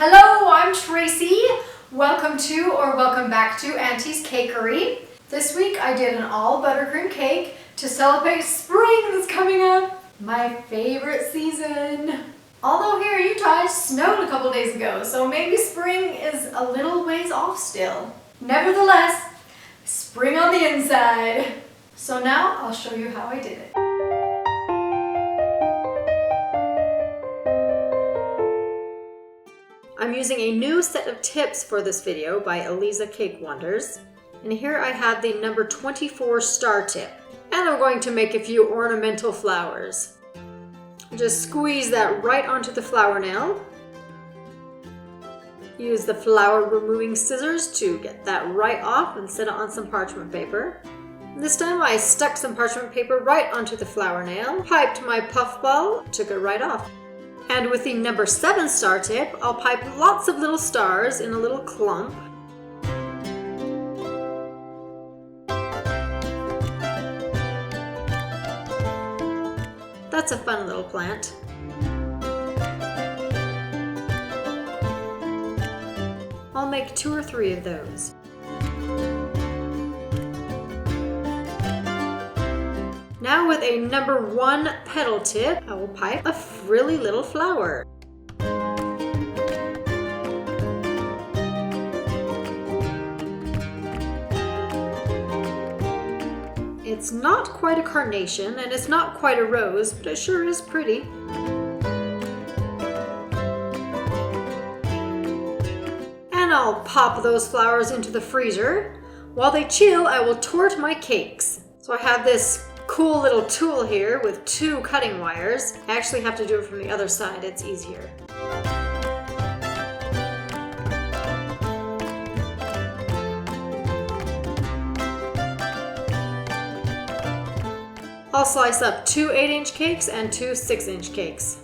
Hello, I'm Tracy. Welcome to or welcome back to Auntie's Cakery. This week I did an all buttercream cake to celebrate spring that's coming up. My favorite season. Although here in Utah it snowed a couple days ago, so maybe spring is a little ways off still. Nevertheless, spring on the inside. So now I'll show you how I did it. I'm using a new set of tips for this video by Aleeza Cake Wonders. And here I have the number 24 star tip. And I'm going to make a few ornamental flowers. Just squeeze that right onto the flower nail. Use the flower removing scissors to get that right off and set it on some parchment paper. This time I stuck some parchment paper right onto the flower nail, piped my puff ball, took it right off. And with the number 7 star tip, I'll pipe lots of little stars in a little clump. That's a fun little plant. I'll make 2 or 3 of those. Now with a number 1 petal tip, I will pipe a frilly little flower. It's not quite a carnation and it's not quite a rose, but it sure is pretty. And I'll pop those flowers into the freezer. While they chill, I will tort my cakes. So I have this cool little tool here with 2 cutting wires. I actually have to do it from the other side, it's easier. I'll slice up 2 8-inch cakes and 2 6-inch cakes.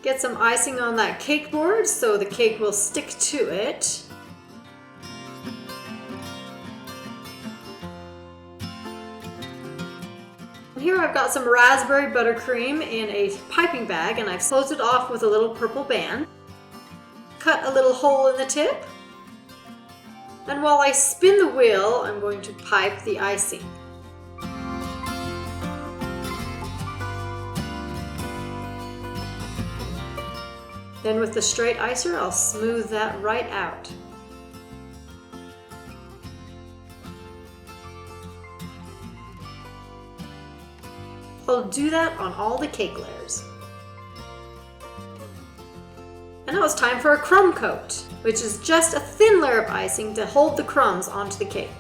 Get some icing on that cake board so the cake will stick to it. Here I've got some raspberry buttercream in a piping bag and I've closed it off with a little purple band. Cut a little hole in the tip. And while I spin the wheel, I'm going to pipe the icing. Then with the straight icer, I'll smooth that right out. I'll do that on all the cake layers. And now it's time for a crumb coat, which is just a thin layer of icing to hold the crumbs onto the cake.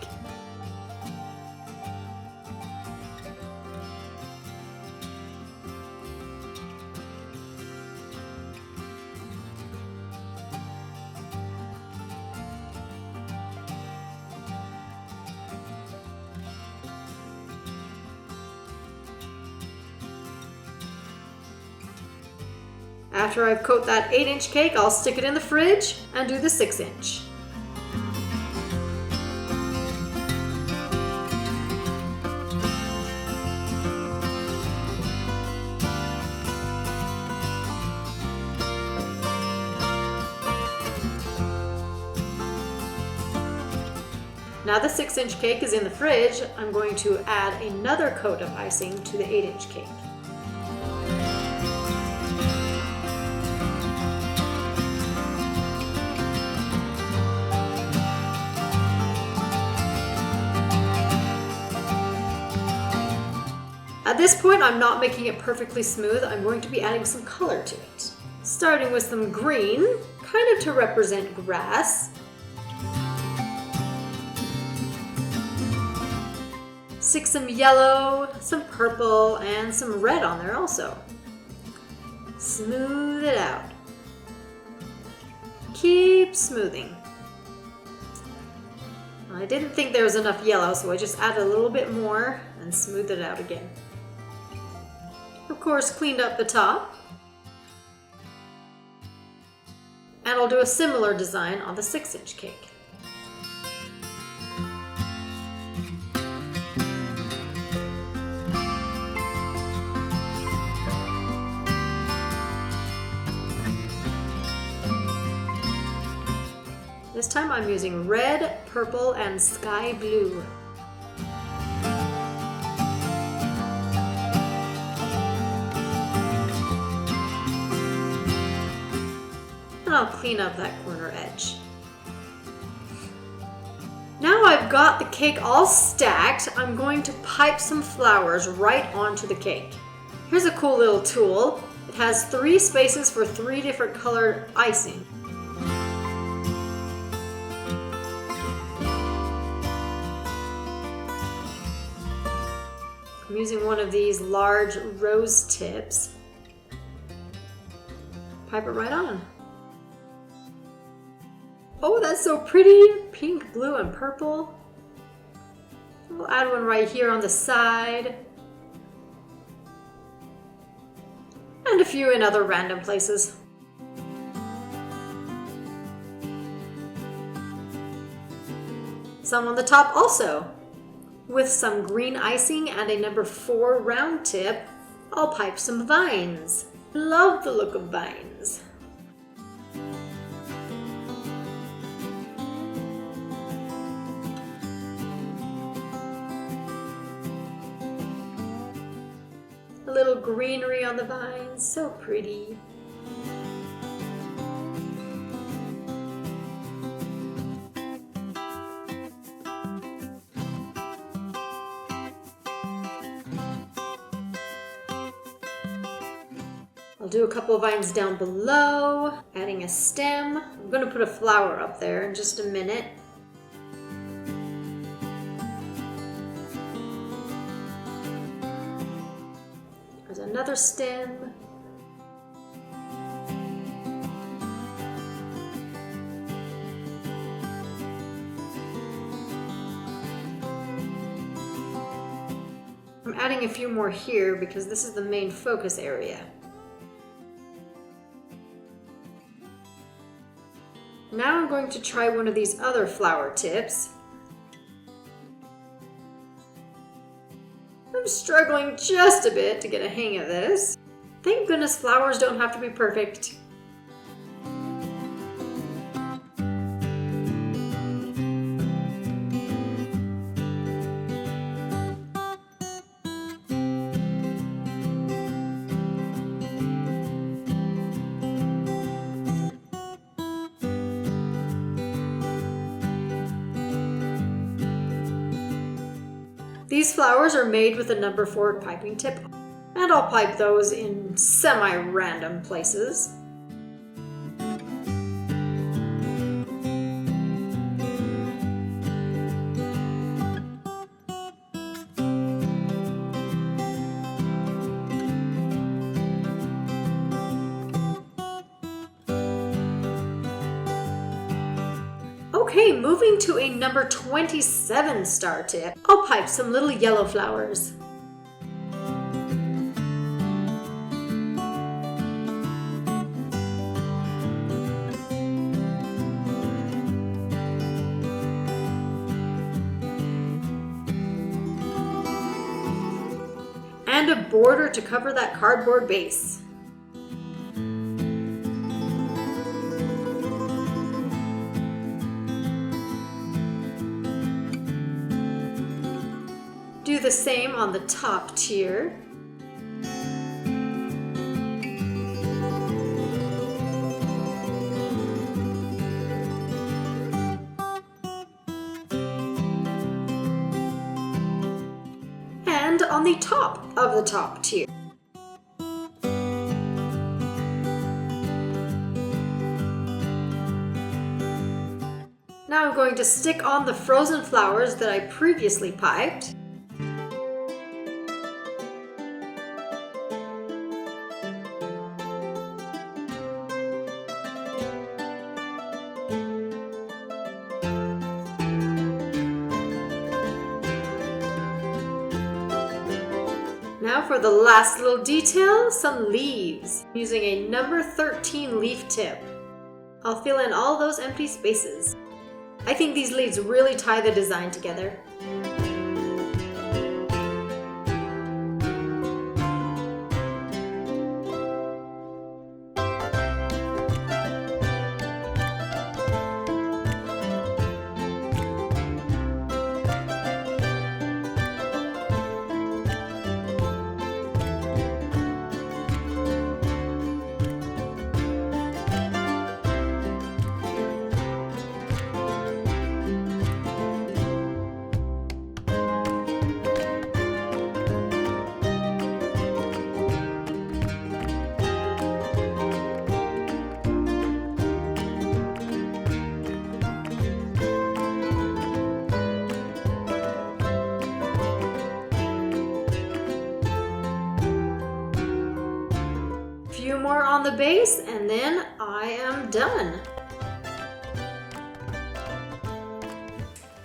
After I've coated that 8-inch cake, I'll stick it in the fridge and do the 6-inch. Now the 6-inch cake is in the fridge, I'm going to add another coat of icing to the 8-inch cake. At this point, I'm not making it perfectly smooth. I'm going to be adding some color to it. Starting with some green, kind of to represent grass. Stick some yellow, some purple, and some red on there also. Smooth it out. Keep smoothing. I didn't think there was enough yellow, so I just added a little bit more and smoothed it out again. Of course, cleaned up the top. And I'll do a similar design on the 6-inch cake. This time I'm using red, purple, and sky blue. And I'll clean up that corner edge. Now I've got the cake all stacked, I'm going to pipe some flowers right onto the cake. Here's a cool little tool. It has 3 spaces for 3 different colored icing. I'm using one of these large rose tips. Pipe it right on. Oh, that's so pretty! Pink, blue, and purple. We'll add one right here on the side. And a few in other random places. Some on the top also. With some green icing and a number 4 round tip, I'll pipe some vines. Love the look of vines. A little greenery on the vines, so pretty. I'll do a couple of vines down below, adding a stem. I'm going to put a flower up there in just a minute. There's another stem. I'm adding a few more here because this is the main focus area. Now I'm going to try one of these other flower tips. I'm struggling just a bit to get a hang of this. Thank goodness flowers don't have to be perfect. These flowers are made with a number 4 piping tip, and I'll pipe those in semi-random places. Okay, moving to a number 27 star tip, I'll pipe some little yellow flowers. And a border to cover that cardboard base. Do the same on the top tier. And on the top of the top tier. Now I'm going to stick on the frozen flowers that I previously piped. Now for the last little detail, some leaves, using a number 13 leaf tip. I'll fill in all those empty spaces. I think these leaves really tie the design together. Few more on the base and then I am done.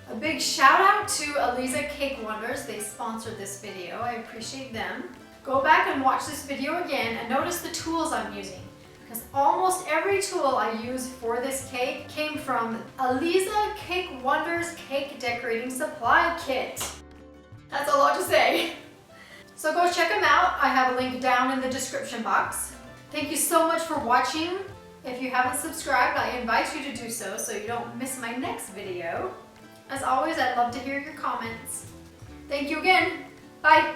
A big shout out to Aleeza Cake Wonders. They sponsored this video. I appreciate them. Go back and watch this video again and notice the tools I'm using, because almost every tool I use for this cake came from Aleeza Cake Wonders Cake Decorating Supply Kit. That's a lot to say. So go check them out. I have a link down in the description box. Thank you so much for watching. If you haven't subscribed, I invite you to do so you don't miss my next video. As always, I'd love to hear your comments. Thank you again. Bye.